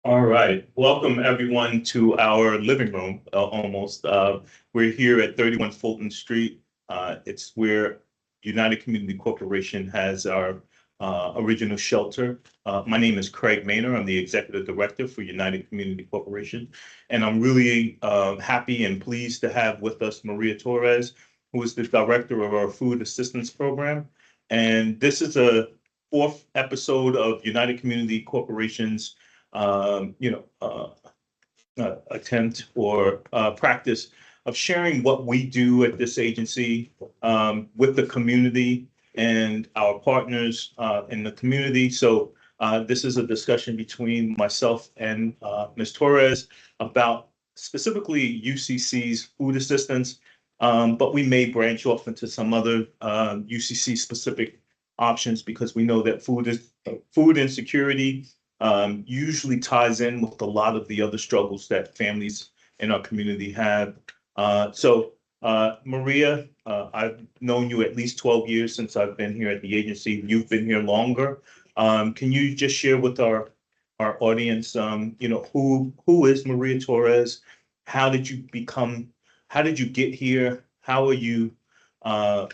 All right, welcome everyone to our living room, almost. We're here at 31 Fulton Street. It's where United Community Corporation has our original shelter. My name is Craig Maynor. I'm the Executive Director for United Community Corporation. And I'm really happy and pleased to have with us Maria Torres, who is the Director of our Food Assistance Program. And this is a fourth episode of United Community Corporation's attempt or practice of sharing what we do at this agency with the community and our partners in the community. So this is a discussion between myself and Ms. Torres about specifically UCC's food assistance, but we may branch off into some other UCC specific options because we know that food insecurity usually ties in with a lot of the other struggles that families in our community have. Maria, I've known you at least 12 years since I've been here at the agency. You've been here longer. Can you just share with our audience, who is Maria Torres? How did you get here? How are you, how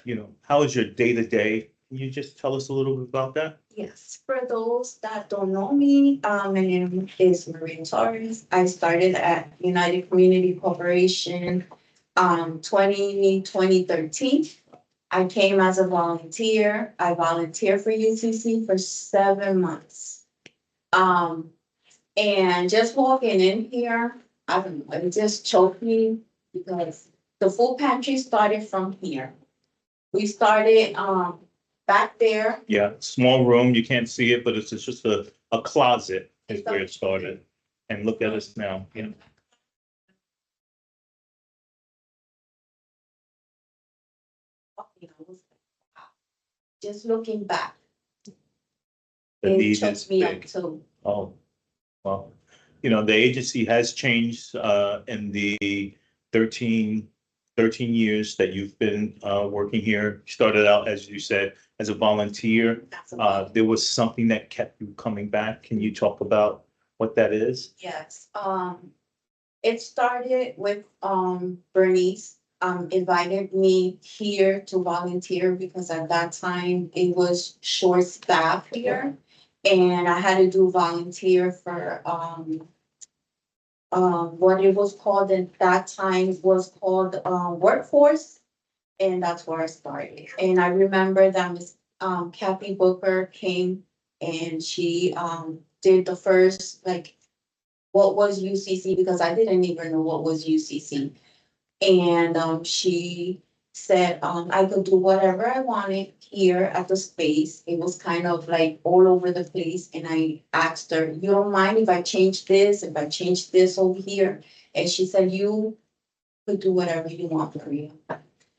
is your day to day? Can you just tell us a little bit about that? Yes, for those that don't know me, my name is Maria Torres. I started at United Community Corporation 2013. I came as a volunteer. I volunteered for UCC for 7 months. And just walking in here, I don't know, it just choked me because the food pantry started from here. We started back there. Yeah, small room, you can't see it, but it's just a closet is where it started. And look at us now, Just looking back, the it need choked is me up big. too. Oh, well, the agency has changed in the 13 years that you've been working here. You started out, as you said, as a volunteer. There was something that kept you coming back. Can you talk about what that is? Yes, it started with Bernice invited me here to volunteer because at that time it was short staff here. And I had to do volunteer for what it was called at that time was called workforce. And that's where I started. And I remember that Miss Kathy Booker came and she did the first like what was UCC because I didn't even know what was UCC. And she said I could do whatever I wanted here at the space. It was kind of like all over the place. And I asked her, you don't mind if I change this, if I change this over here? And she said, you could do whatever you want, Maria.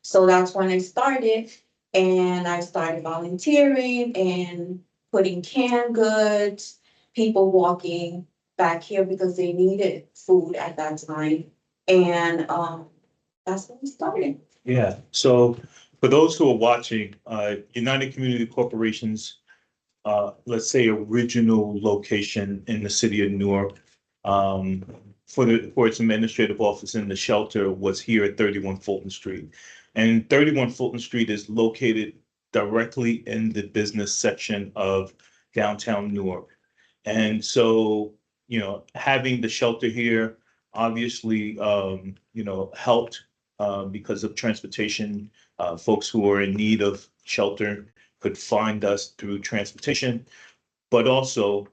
So that's when I started. And I started volunteering and putting canned goods, people walking back here because they needed food at that time. And that's when we started. Yeah, so for those who are watching, United Community Corporation's, let's say, original location in the city of Newark, for its administrative office in the shelter was here at 31 Fulton Street. And 31 Fulton Street is located directly in the business section of downtown Newark. And so, having the shelter here obviously, helped because of transportation. Folks who are in need of shelter could find us through transportation, but also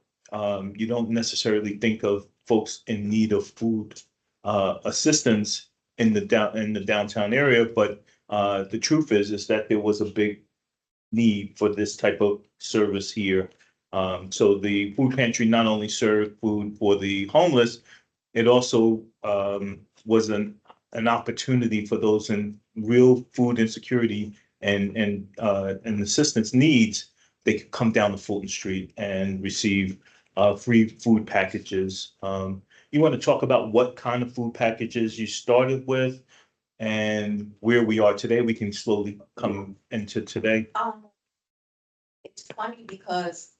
you don't necessarily think of folks in need of food assistance in the downtown area. But the truth is that there was a big need for this type of service here. So the food pantry not only served food for the homeless, it also was an opportunity for those in real food insecurity and assistance needs. They could come down to Fulton Street and receive free food packages. You want to talk about what kind of food packages you started with and where we are today? We can slowly come into today. It's funny because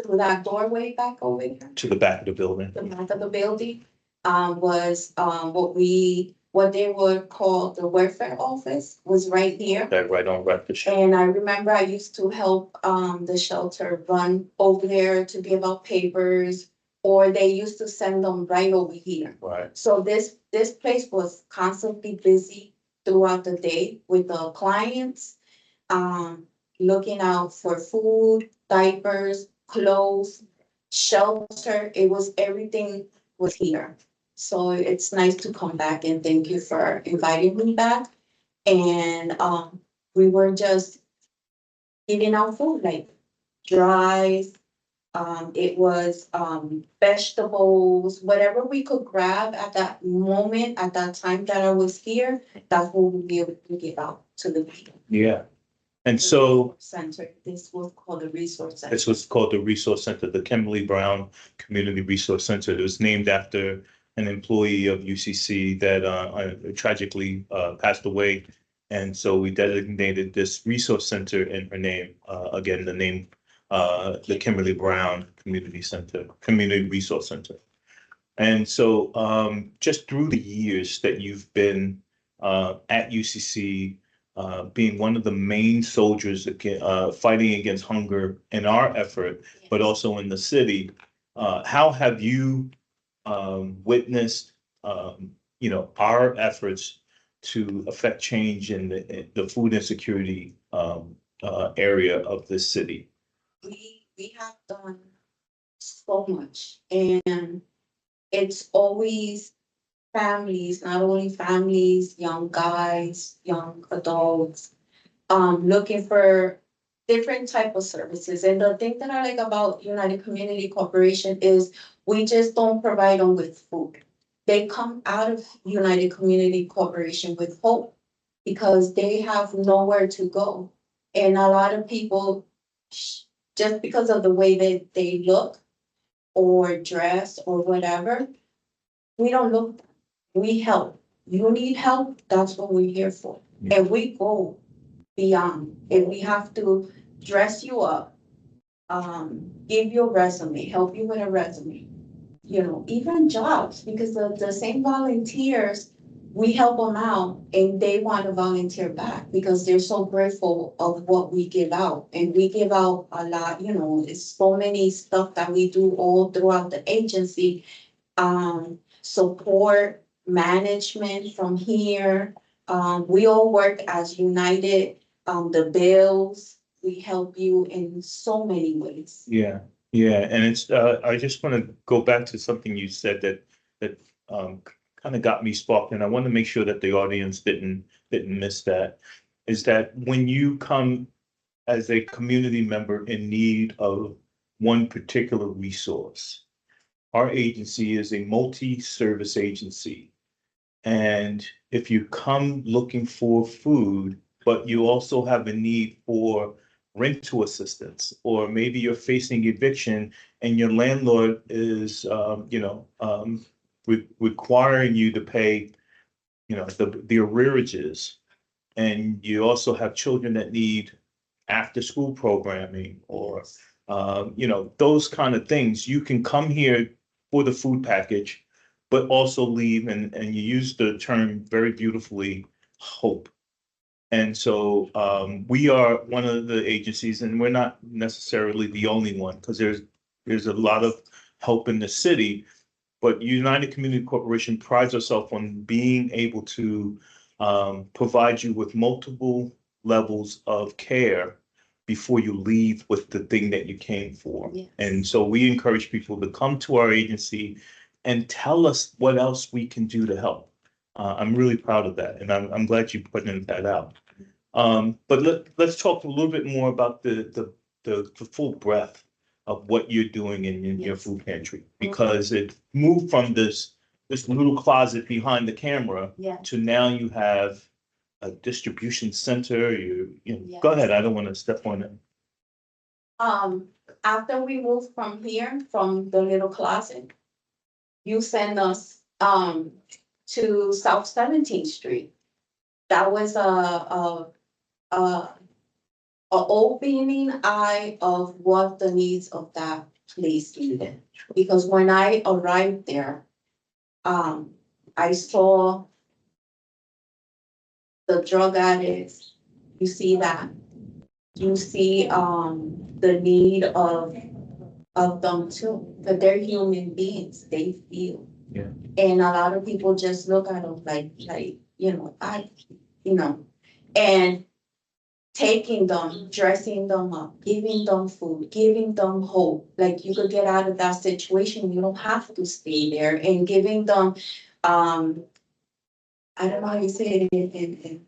through that doorway back over here, To the back of the building. the back of the building, was, what they would call the welfare office was right here. That right on Rutgers. And I remember I used to help, the shelter run over there to give out papers, or they used to send them right over here. Right. So this place was constantly busy throughout the day with the clients, looking out for food, diapers, clothes, shelter. It was, everything was here. So it's nice to come back, and thank you for inviting me back. And, we were just giving out food, like dries, it was, vegetables, whatever we could grab at that moment, at that time that I was here, that's what we'd be able to give out to the people. Yeah. And The so resource Center, this was called the Resource Center. this was called the Resource Center, the Kimberly Brown Community Resource Center. It was named after an employee of UCC that tragically passed away. And so we designated this resource center in her name. Again, the name, the Kimberly Brown Community Center, Community Resource Center. And so just through the years that you've been at UCC, being one of the main soldiers fighting against hunger in our effort, but also in the city, how have you witnessed, our efforts to affect change in the food insecurity area of this city? We have done so much, and it's always families, not only families, young guys, young adults, looking for different type of services. And the thing that I like about United Community Corporation is we just don't provide them with food. They come out of United Community Corporation with hope, because they have nowhere to go. And a lot of people, just because of the way that they look or dress or whatever, we don't look, we help. You need help, that's what we're here for. And we go beyond. If we have to dress you up, give you a resume, help you with a resume, even jobs, because the same volunteers, we help them out and they want to volunteer back because they're so grateful of what we give out. And we give out a lot, it's so many stuff that we do all throughout the agency. Support, management from here. We all work as united. The bills, we help you in so many ways. Yeah, and it's I just want to go back to something you said that kind of got me sparked, and I want to make sure that the audience didn't miss that. Is that when you come as a community member in need of one particular resource, our agency is a multi-service agency. And if you come looking for food, but you also have a need for rental assistance, or maybe you're facing eviction and your landlord is, requiring you to pay, the arrearages, and you also have children that need after-school programming or, those kind of things, you can come here for the food package, but also leave, and you use the term very beautifully, hope. And so we are one of the agencies, and we're not necessarily the only one, because there's a lot of help in the city. But United Community Corporation prides itself on being able to provide you with multiple levels of care before you leave with the thing that you came for. Yes. And so we encourage people to come to our agency and tell us what else we can do to help. I'm really proud of that, and I'm glad you putting that out. But let's talk a little bit more about the full breadth of what you're doing in your Yes. food pantry, because it moved from this little closet behind the camera Yes. to now you have a distribution center. Yes. Go ahead. I don't want to step on it. After we moved from here, from the little closet, you send us to South 17th Street. That was a opening eye of what the needs of that place needed. Because when I arrived there, I saw the drug addicts, you see that. You see, the need of them too, but they're human beings, they feel. Yeah. And a lot of people just look at them like, you know, and taking them, dressing them up, giving them food, giving them hope. Like you could get out of that situation. You don't have to stay there. And giving them, I don't know how you say it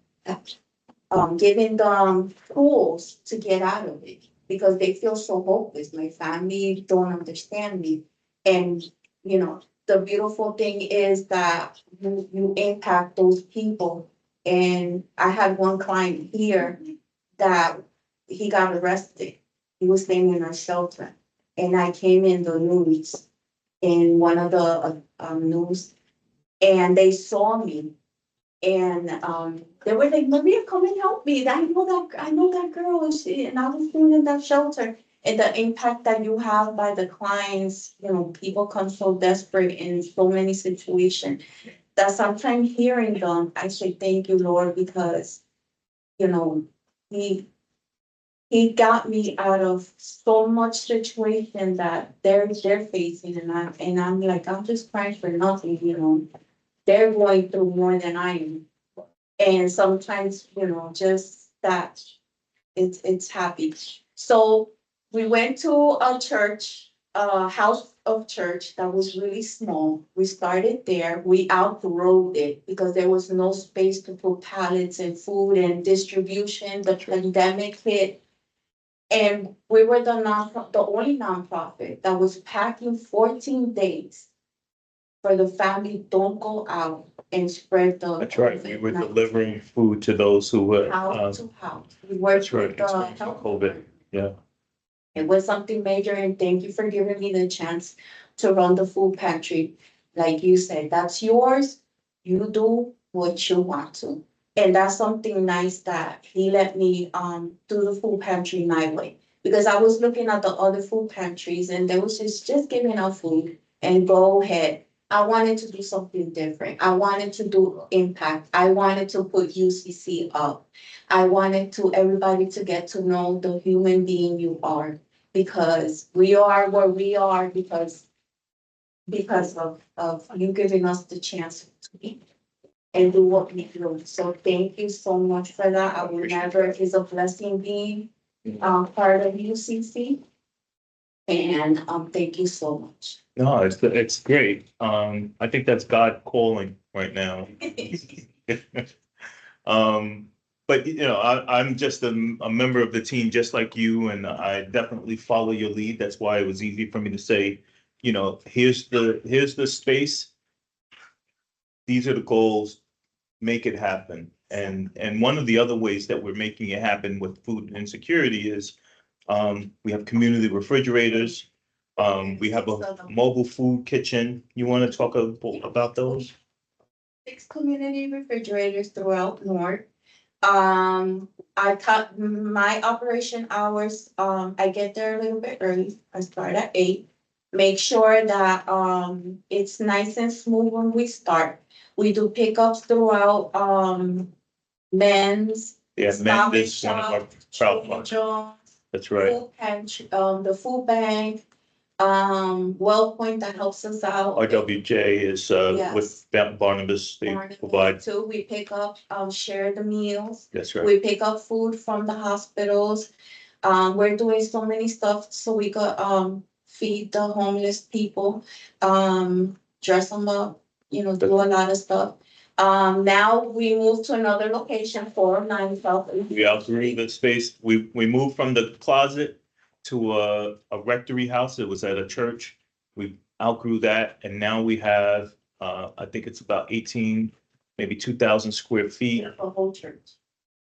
giving them tools to get out of it because they feel so hopeless. My family don't understand me. And, the beautiful thing is that you impact those people. And I had one client here that he got arrested. He was staying in a shelter. And I came in the news, in one of the news, and they saw me and they were like, Maria, come and help me. I know that girl, and I was staying in that shelter. And the impact that you have by the clients, people come so desperate in so many situations that sometimes hearing them, I say, thank you, Lord, because, you know, he he got me out of so much situation that they're facing, and I'm like, I'm just crying for nothing. They're going through more than I am. And sometimes, just that it's happy. So we went to a church, a house of church that was really small. We started there. We outgrowed it because there was no space to put pallets and food and distribution. The pandemic hit. And we were the only nonprofit that was packing 14 days for the family don't go out and spread the. That's right. We were COVID-19 delivering food to those who were, house to house. We worked that's right, with the experiencing health. COVID. Yeah. It was something major, and thank you for giving me the chance to run the food pantry. Like you said, that's yours. You do what you want to. And that's something nice that he let me do the food pantry my way. Because I was looking at the other food pantries and they was just giving out food and go ahead. I wanted to do something different. I wanted to do impact. I wanted to put UCC up. I wanted to everybody to get to know the human being you are, because we are where we are because of you giving us the chance to be and do what we do. So thank you so much for that. I will never, it's a blessing being part of UCC. And thank you so much. No, it's great. I think that's God calling right now. But I'm just a member of the team, just like you, and I definitely follow your lead. That's why it was easy for me to say, here's the space. These are the goals. Make it happen. And one of the other ways that we're making it happen with food insecurity is we have community refrigerators. We have a mobile food kitchen. You want to talk about those? 6 community refrigerators throughout Newark. I cut my operation hours, I get there a little bit early. I start at 8. Make sure that it's nice and smooth when we start. We do pickups throughout men's, Yeah, Stop and is one of our Shop, proud partners. children's, That's right. food pantry, the food bank, WellPoint that helps us out. RWJ is Yes. with Barnabas. They Barnabas provide. too. We pick up, share the meals. That's right. We pick up food from the hospitals. We're doing so many stuff so we could feed the homeless people, dress them up, do a lot of stuff. Now we moved to another location, 409 South. We outgrew the space. We moved from the closet to a rectory house. It was at a church. We outgrew that, and now we have I think it's about 18, maybe 2,000 square feet. A whole church.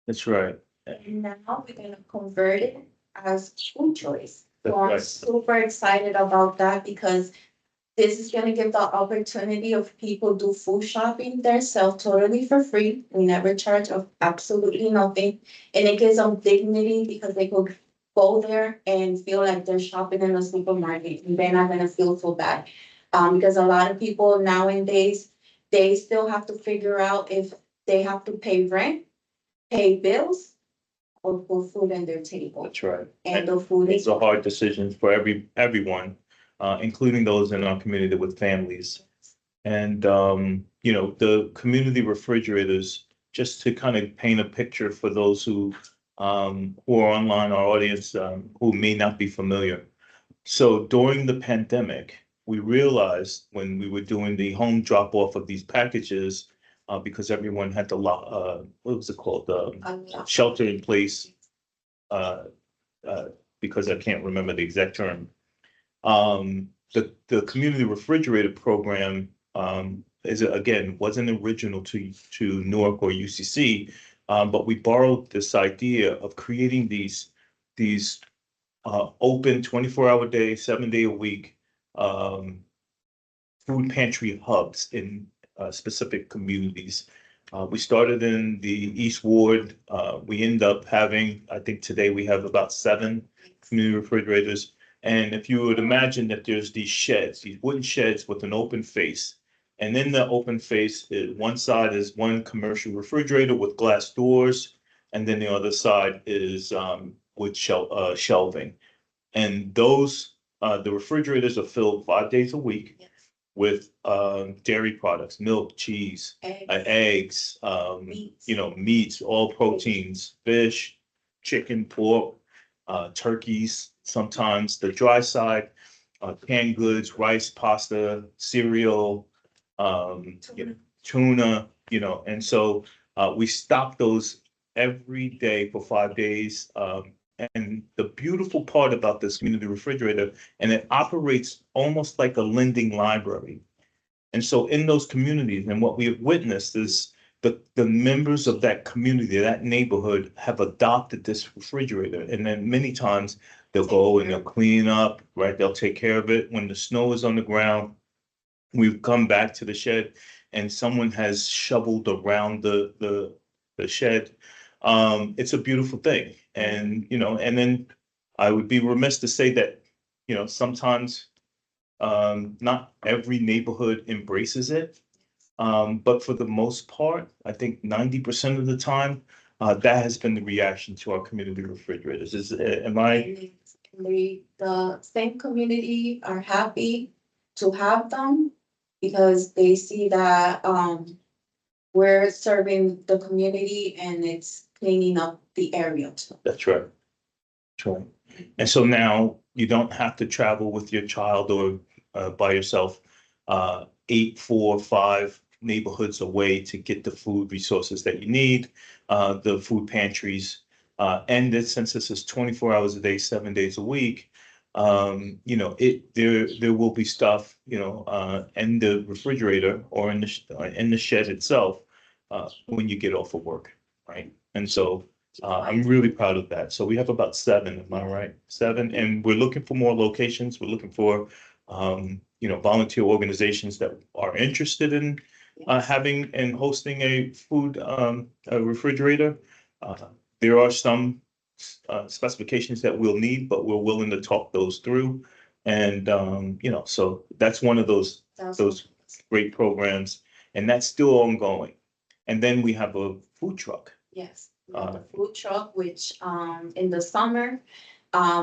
That's right. And now we're gonna convert it as food choice. That's So I'm right. super excited about that because This is gonna give the opportunity of people do food shopping themselves totally for free. We never charge of absolutely nothing. And it gives them dignity because they could go there and feel like they're shopping in a supermarket and they're not gonna feel so bad. Because a lot of people nowadays, they still have to figure out if they have to pay rent, pay bills, or put food on their table. That's right. And the food It's is. a hard decision for everyone, including those in our community with families. And, the community refrigerators, just to kind of paint a picture for those who are online, our audience, who may not be familiar. So during the pandemic, we realized when we were doing the home drop off of these packages, because everyone had to what was it called? Shelter in place, uh, because I can't remember the exact term. The community refrigerator program, wasn't original to Newark or UCC, but we borrowed this idea of creating these open 24-hour day, 7-day a week food pantry hubs in specific communities. We started in the East Ward. We end up having, I think today we have about 7 community refrigerators. And if you would imagine that there's these sheds, these wooden sheds with an open face. And in the open face, one side is one commercial refrigerator with glass doors. And then the other side is with shelving. And the refrigerators are filled 5 days a week. Yes. With dairy products, milk, cheese, eggs, Meats. Meats, all proteins, fish, chicken, pork, turkeys, sometimes the dry side, canned goods, rice, pasta, cereal, tuna, and so we stock those every day for 5 days. And the beautiful part about this community refrigerator, and it operates almost like a lending library. And so in those communities, and what we have witnessed is the members of that community, that neighborhood, have adopted this refrigerator. And then many times they'll go and they'll clean up, right? They'll take care of it. When the snow is on the ground, we've come back to the shed and someone has shoveled around the shed. It's a beautiful thing. And, and then I would be remiss to say that, sometimes not every neighborhood embraces it. But for the most part, I think 90% of the time, that has been the reaction to our community refrigerators. Am I? The same community are happy to have them because they see that we're serving the community and it's cleaning up the area too. That's right. That's right. And so now you don't have to travel with your child or by yourself 8, 4, 5 neighborhoods away to get the food resources that you need, the food pantries. And since this is 24 hours a day, 7 days a week, there will be stuff, in the refrigerator or in the shed itself when you get off of work, right? And so I'm really proud of that. So we have about 7, am I right? 7, and we're looking for more locations. We're looking for, volunteer organizations that are interested in having and hosting a food a refrigerator. There are some specifications that we'll need, but we're willing to talk those through. And so that's one of those great programs, and that's still ongoing. And then we have a food truck. Yes, we have a food truck, which in the summer,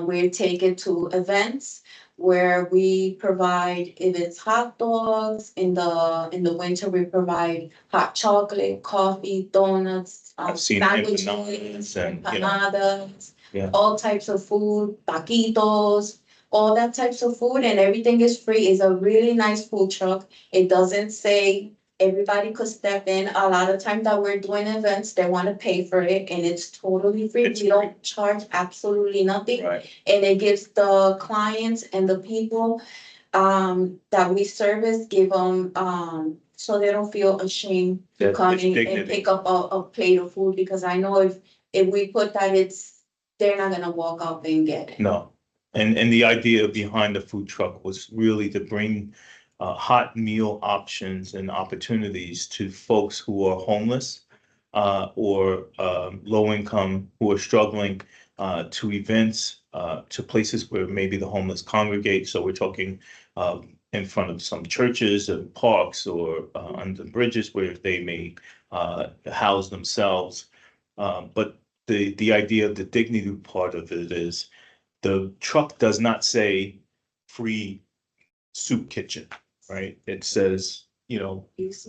we take it to events where we provide, if it's hot dogs, in the winter, we provide hot chocolate, coffee, donuts, I've seen sandwiches, empanadas and, empanadas, Yeah. all types of food, taquitos, all that types of food, and everything is free. It's a really nice food truck. It doesn't say everybody could step in. A lot of times that we're doing events, they want to pay for it, and it's totally free. It's We don't charge absolutely nothing. Right. And it gives the clients and the people that we service, give them so they don't feel ashamed to Yeah, come it's in dignity. and pick up a plate of food, because I know if we put that, they're not gonna walk out and get it. No. And the idea behind the food truck was really to bring hot meal options and opportunities to folks who are homeless or low income who are struggling, to events, to places where maybe the homeless congregate. So we're talking in front of some churches and parks or under bridges where they may house themselves. But the idea of the dignity part of it is the truck does not say free soup kitchen, right? It says,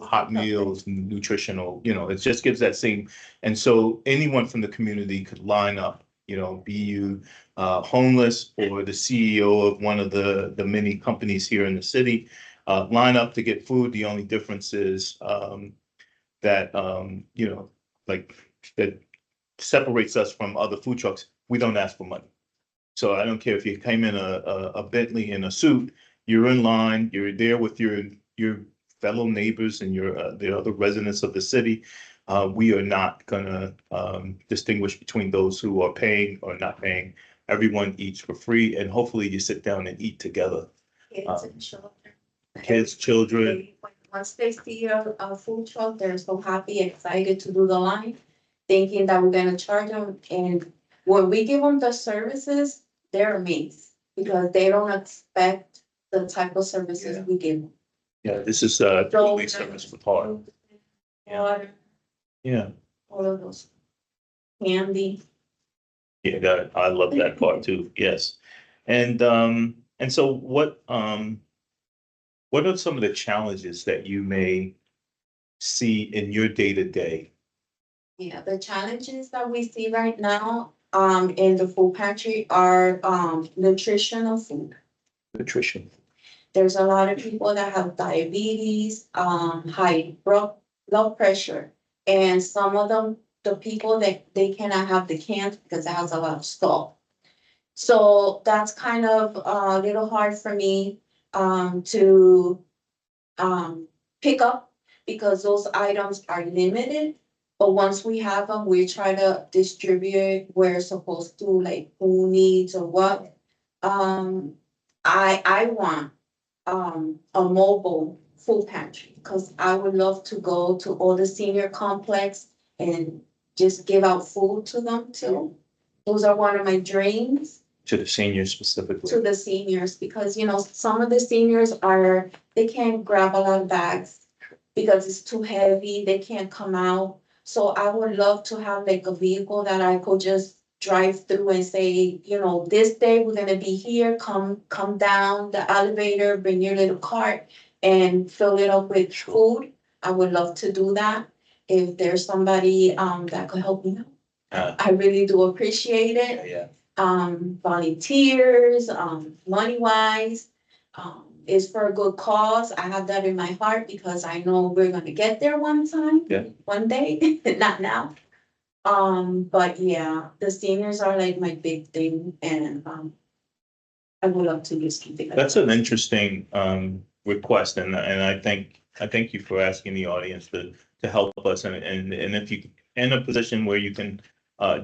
hot meals, nutritional, it just gives that same. And so anyone from the community could line up, be you homeless or the CEO of one of the many companies here in the city, line up to get food. The only difference is that, like that separates us from other food trucks. We don't ask for money. So I don't care if you came in a Bentley in a suit, you're in line, you're there with your fellow neighbors and the other residents of the city. We are not gonna distinguish between those who are paying or not paying. Everyone eats for free, and hopefully you sit down and eat together. Kids and children. Kids, children. Once they see a food truck, they're so happy, excited to do the line, thinking that we're gonna charge them. And when we give them the services, they're amazed because they don't expect the type of services we give them. Yeah, this is truly service for heart. Water, Yeah, all of those. Candy. yeah, I love that part too. Yes, and so what are some of the challenges that you may see in your day to day? Yeah, the challenges that we see right now, in the food pantry are, nutritional food. Nutrition. There's a lot of people that have diabetes, high blood pressure, and some of them, the people that they cannot have the cans because it has a lot of salt. So that's kind of a little hard for me, to, pick up because those items are limited. But once we have them, we try to distribute where it's supposed to, like who needs or what. I want a mobile food pantry, because I would love to go to all the senior complex and just give out food to them too. Those are one of my dreams. To the seniors specifically. To the seniors, because some of the seniors they can't grab a lot of bags because it's too heavy, they can't come out. So I would love to have like a vehicle that I could just drive through and say, this day we're gonna be here, come down the elevator, bring your little cart and fill it up with food. I would love to do that. If there's somebody that could help me out, I really do appreciate it. Yeah. Volunteers, money wise, is for a good cause. I have that in my heart because I know we're gonna get there one time. Yeah. One day, not now. But yeah, the seniors are like my big thing, and I would love to just keep it. That's an interesting request, and I thank you for asking the audience to help us, and if you in a position where you can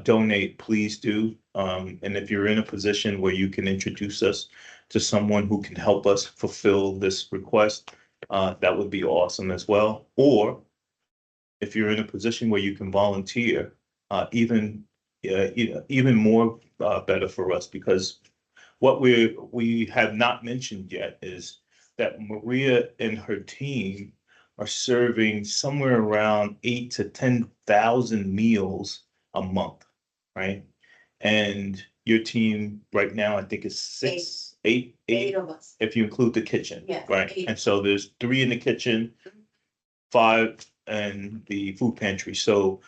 donate, please do. And if you're in a position where you can introduce us to someone who can help us fulfill this request, that would be awesome as well. Or if you're in a position where you can volunteer, even more better for us, because what we have not mentioned yet is that Maria and her team are serving somewhere around 8,000 to 10,000 meals a month, right? And your team right now, I think is eight of us. if you include the kitchen, Yes, right? 8. And so there's 3 in the kitchen, 5 in the food pantry. So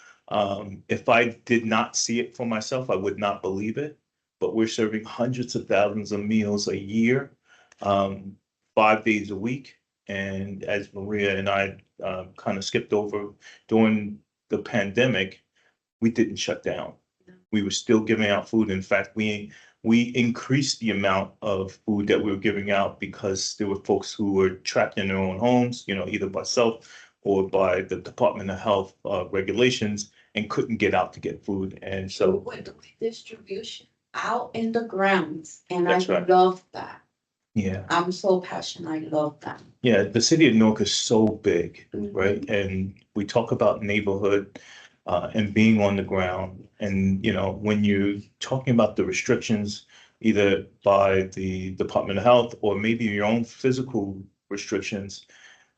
if I did not see it for myself, I would not believe it. But we're serving hundreds of thousands of meals a year, 5 days a week. And as Maria and I kind of skipped over during the pandemic, we didn't shut down. We were still giving out food. In fact, we increased the amount of food that we were giving out because there were folks who were trapped in their own homes, either by self or by the Department of Health regulations, and couldn't get out to get food. And so with distribution out in the grounds, and I That's right. love that. Yeah. I'm so passionate. I love them. Yeah, the city of Newark is so big, Mhm. right? And we talk about neighborhood and being on the ground. And, you know, when you're talking about the restrictions, either by the Department of Health or maybe your own physical restrictions,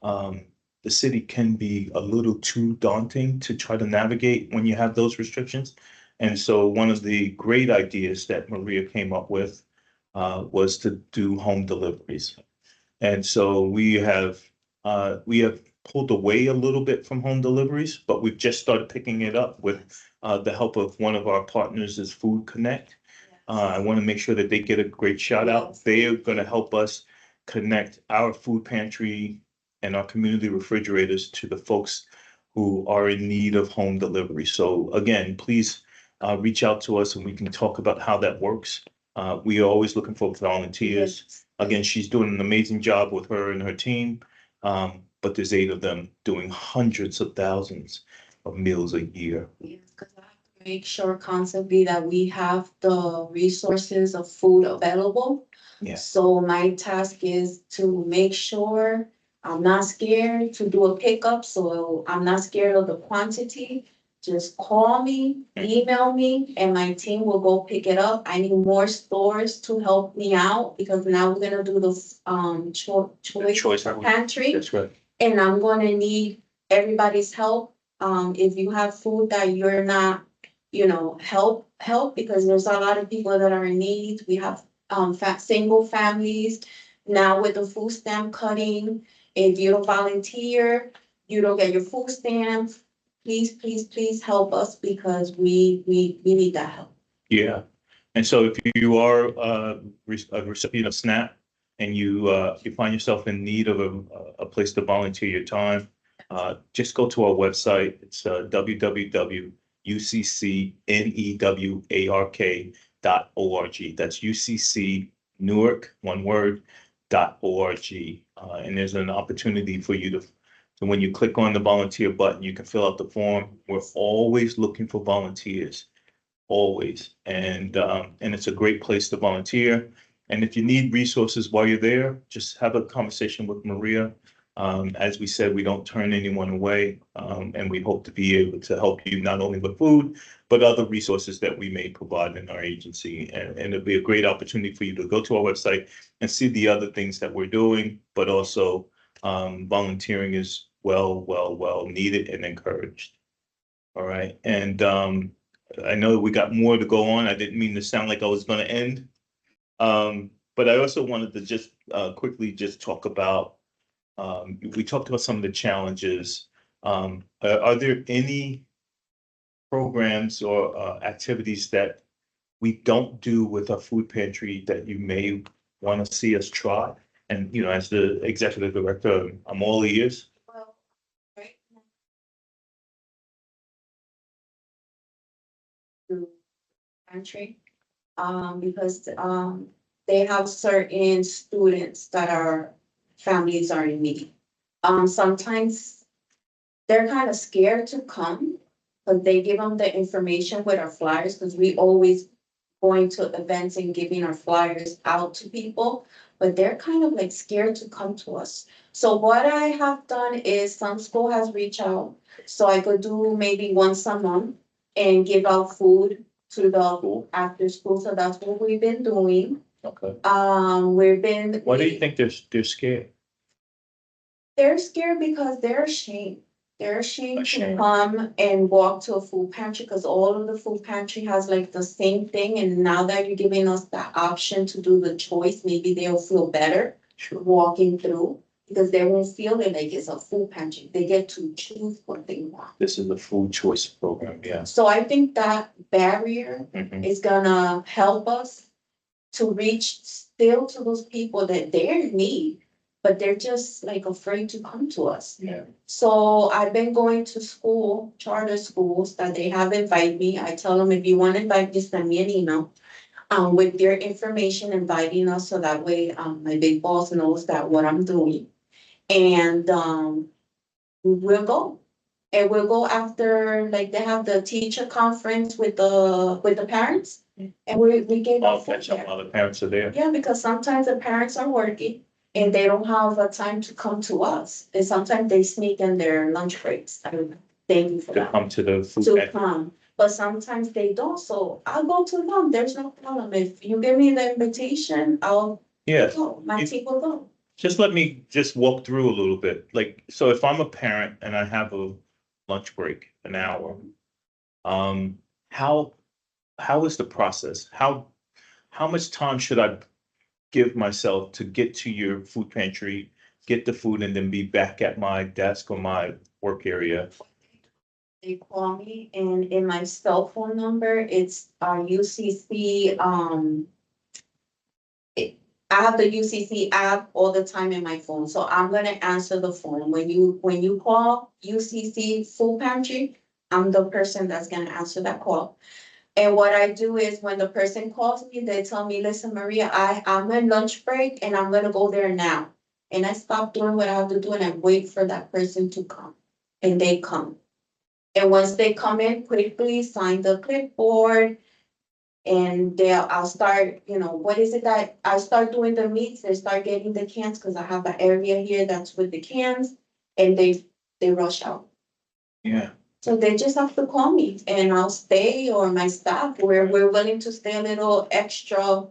um, the city can be a little too daunting to try to navigate when you have those restrictions. And so one of the great ideas that Maria came up with was to do home deliveries. And so we have pulled away a little bit from home deliveries, but we've just started picking it up with the help of one of our partners is Food Connect. I want to make sure that they get a great shout out. Yes. They are going to help us connect our food pantry and our community refrigerators to the folks who are in need of home delivery. So again, please reach out to us and we can talk about how that works. We are always looking for volunteers. Yes. Again, she's doing an amazing job with her and her team. But there's 8 of them doing hundreds of thousands of meals a year. Yes, because I have to make sure constantly that we have the resources of food available. Yeah. So my task is to make sure I'm not scared to do a pickup, so I'm not scared of the quantity. Just call me, email me, and my team will go pick it up. I need more stores to help me out because now we're gonna do the choice pantry. That's right. And I'm gonna need everybody's help. If you have food that you're not, help, because there's a lot of people that are in need. We have, single families. Now with the food stamp cutting, if you don't volunteer, you don't get your food stamps. Please, please, please help us because we need that help. Yeah. And so if you are a recipient of SNAP and you find yourself in need of a place to volunteer your time, just go to our website. It's www.uccnewark.org. That's UCC Newark, one word, .org. And there's an opportunity for you to, so when you click on the volunteer button, you can fill out the form. We're always looking for volunteers, always. And it's a great place to volunteer. And if you need resources while you're there, just have a conversation with Maria. As we said, we don't turn anyone away, and we hope to be able to help you not only with food, but other resources that we may provide in our agency. And it'll be a great opportunity for you to go to our website and see the other things that we're doing, but also volunteering is well needed and encouraged. All right. And I know we got more to go on. I didn't mean to sound like I was going to end. But I also wanted to just quickly just talk about, we talked about some of the challenges. Are there any programs or activities that we don't do with our food pantry that you may want to see us try? And, you know, as the executive director, I'm all ears. Well, right now, the country, because they have certain students that are families are in need. Sometimes they're kind of scared to come, but they give them the information with our flyers because we always going to events and giving our flyers out to people, but they're kind of like scared to come to us. So what I have done is some school has reached out, so I could do maybe once a month and give out food to the after school. So that's what we've been doing. Okay. We've been. Why do you think they're scared? They're scared because they're ashamed. They're ashamed to Ashamed. come and walk to a food pantry because all of the food pantry has like the same thing. And now that you're giving us that option to do the choice, maybe they'll feel better Sure. walking through because they won't feel it like it's a food pantry. They get to choose what they want. This is a food choice program, yeah. So I think that barrier Mhm. is gonna help us to reach still to those people that they're in need, but they're just like afraid to come to us. Yeah. So I've been going to school, charter schools that they have invited me. I tell them if you want to invite me, send me an email with their information inviting us so that way my big boss knows that what I'm doing. And we'll go. And we'll go after like they have the teacher conference with the parents. And we gave I'll out food catch up there. while the parents are there. Yeah, because sometimes the parents are working and they don't have a time to come to us. And sometimes they sneak in their lunch breaks. I mean, thank you for To that. come to the food To pantry. come, but sometimes they don't, so I'll go to them, there's no problem. If you give me the invitation, I'll Yeah, go, my It- team will go. just let me just walk through a little bit. Like, so if I'm a parent and I have a lunch break, an hour, um, how, how is the process? How much time should I give myself to get to your food pantry, get the food and then be back at my desk or my work area? They call me, and in my cell phone number, it's UCC, I have the UCC app all the time in my phone, so I'm gonna answer the phone. When you call UCC Food Pantry, I'm the person that's gonna answer that call. And what I do is when the person calls me, they tell me, listen, Maria, I'm on lunch break and I'm gonna go there now. And I stop doing what I have to do and I wait for that person to come. And they come. And once they come in, quickly sign the clipboard. And I'll start, what is it that I start doing the meats, they start getting the cans, because I have an area here that's with the cans, and they rush out. Yeah, So they just have to call me and I'll stay, or my staff, we're willing to stay a little extra.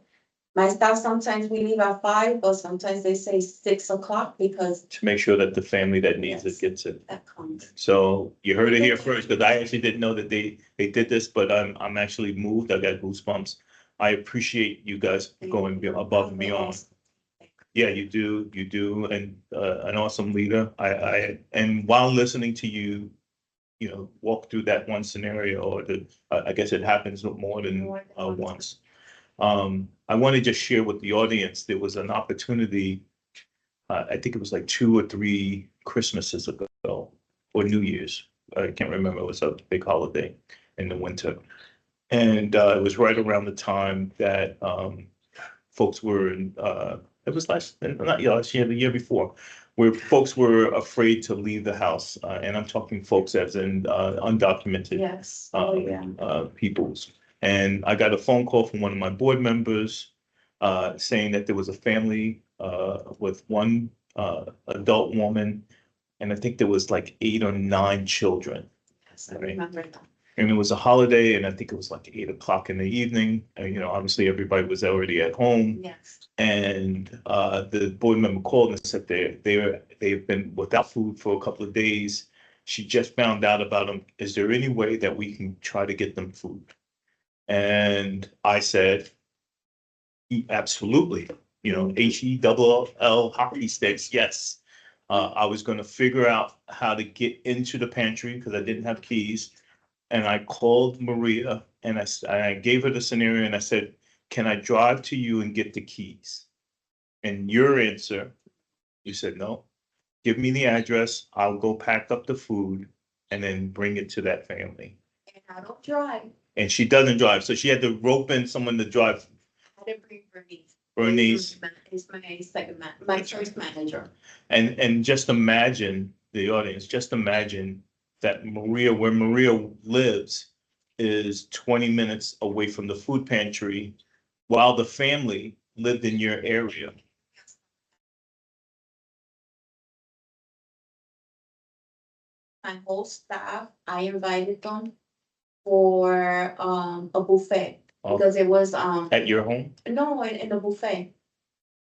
My staff, sometimes we leave at 5, but sometimes they say 6 o'clock because to make sure that the family that needs Yes. it gets it. that comes. So you heard it here first, because I actually didn't know that they did this, but I'm actually moved. I got goosebumps. I appreciate you guys going above and beyond. Yeah, you do, and an awesome leader. And while listening to you, walk through that one scenario, or I guess it happens more than once. I want to just share with the audience, there was an opportunity, I think it was like 2 or 3 Christmases ago, or New Year's. I can't remember. It was a big holiday in the winter. And it was right around the time that folks were it was not last year, the year before, where folks were afraid to leave the house. And I'm talking folks as in undocumented Yes, oh, yeah. peoples. And I got a phone call from one of my board members saying that there was a family with one adult woman, and I think there was like 8 or 9 children. Yes, I remember that. And it was a holiday, and I think it was like 8 o'clock in the evening. And, obviously everybody was already at home. Yes. And the board member called and said they've been without food for a couple of days. She just found out about them. Is there any way that we can try to get them food? And I said, absolutely. HELL hockey sticks, yes. I was going to figure out how to get into the pantry because I didn't have keys. And I called Maria and I gave her the scenario and I said, can I drive to you and get the keys? And your answer, you said, no, give me the address. I'll go pack up the food and then bring it to that family. And I don't drive. And she doesn't drive. So she had to rope in someone to drive. I didn't bring Bernice. Bernice. Is my first manager. And just imagine the audience, just imagine that where Maria lives is 20 minutes away from the food pantry while the family lived in your area. My whole staff, I invited them for a buffet because it was At your home? no, in the buffet.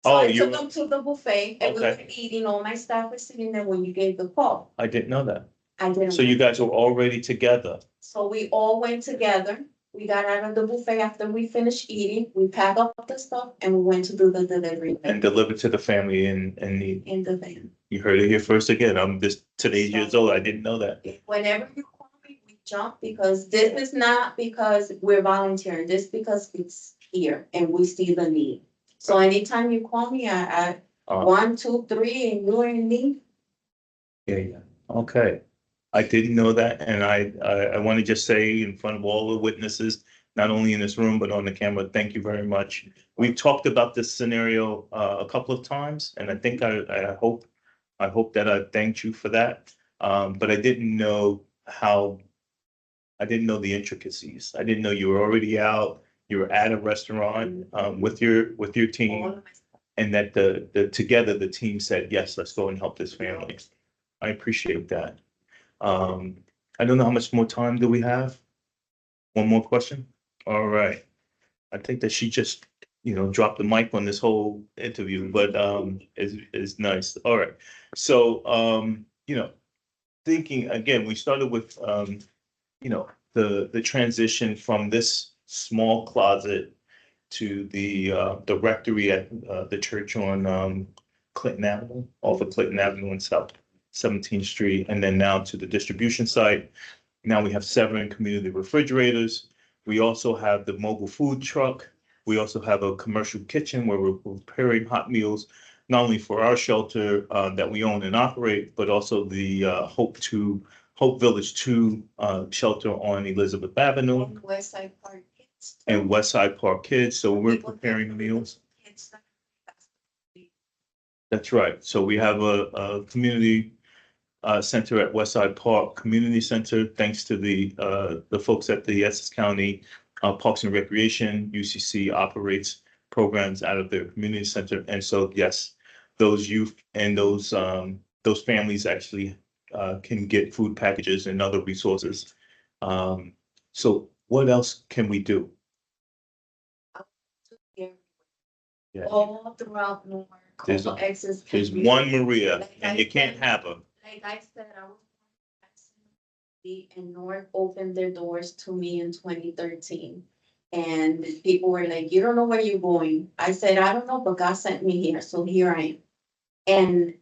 So Oh, I you took them to the buffet and we were Okay. eating. All my staff was sitting there when you gave the call. I didn't know that. I didn't. So you guys were already together. So we all went together. We got out of the buffet after we finished eating. We packed up the stuff and we went to do the delivery And delivered to the family in need. in the van. You heard it here first again. I'm just today's years old. I didn't know that. Whenever you call me, we jump because this is not because we're volunteering. This because it's here and we see the need. So anytime you call me, I 1, 2, 3, and you're in need. Yeah. Okay. I didn't know that, and I want to just say in front of all the witnesses, not only in this room but on the camera, thank you very much. We've talked about this scenario a couple of times, and I think I hope that I thanked you for that. But I didn't know the intricacies. I didn't know you were already out. you're at a restaurant, with your team, and that together the team said, yes, let's go and help this family. I appreciate that. I don't know how much more time do we have? One more question? All right. I think that she just, dropped the mic on this whole interview, but is nice. All right. So thinking again, we started with the transition from this small closet to the rectory at the church on Clinton Avenue, off of Clinton Avenue and South 17th Street, and then now to the distribution site. Now we have 7 community refrigerators. We also have the mobile food truck. We also have a commercial kitchen where we're preparing hot meals, not only for our shelter that we own and operate, but also the Hope Village 2 shelter on Elizabeth Avenue And West Side Park Kids. and West Side Park Kids. So we're People preparing get meals. kids that- That's right. So we have a community center at Westside Park Community Center, thanks to the folks at the Essex County Parks and Recreation. UCC operates programs out of their community center, and so yes, those youth and those families actually can get food packages and other resources. So what else can we do? Yeah. All throughout Newark, There's- all exits. There's can be- one Maria, Like and I you can't said- have her. Like I said, I was and Newark opened their doors to me in 2013. And people were like, you don't know where you're going. I said, I don't know, but God sent me here, so here I am. And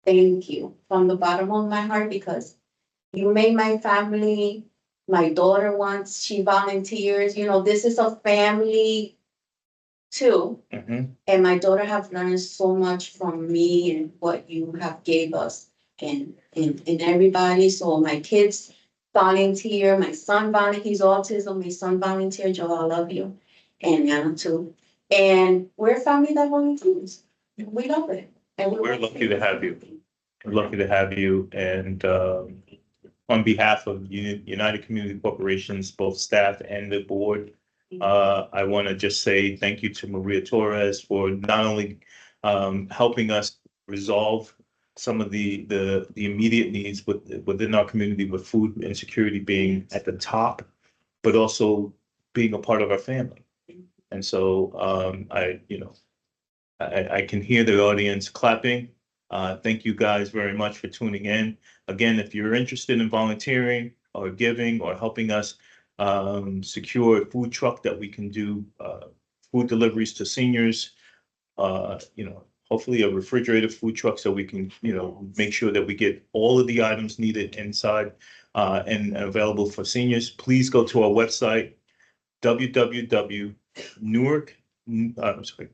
thank you from the bottom of my heart, because you made my family, my daughter once, she volunteers, this is a family too. Mhm. And my daughter have learned so much from me and what you have gave us and everybody. So my kids volunteer, my son he's autism, my son volunteer, Joe, I love you. And Anna too. And we're a family that volunteers. We love it. And We're lucky to have you. We're lucky to have you, and on behalf of United Community Corporations, both staff and the board, I want to just say thank you to Maria Torres for not only helping us resolve some of the immediate needs within our community, with food insecurity being at the top, but also being a part of our family. And so I can hear the audience clapping. Thank you guys very much for tuning in. Again, if you're interested in volunteering or giving or helping us secure a food truck that we can do food deliveries to seniors, hopefully a refrigerated food truck so we can, make sure that we get all of the items needed inside and available for seniors. Please go to our website, www.newark, I'm sorry,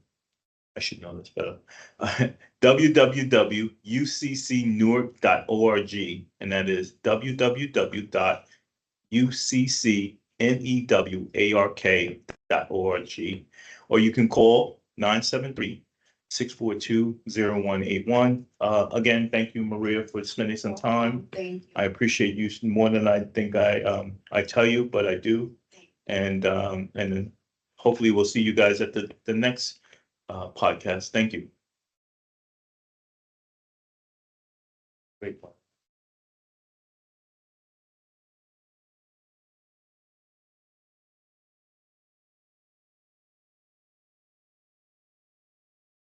I should know this better. www.uccnewark.org, and that is www.uccnewark.org, or you can call 973-642-0181. Again, thank you, Maria, for spending some time. Thank you. I appreciate you more than I think I tell you, but I do. And then hopefully we'll see you guys at the next podcast. Thank you. Great.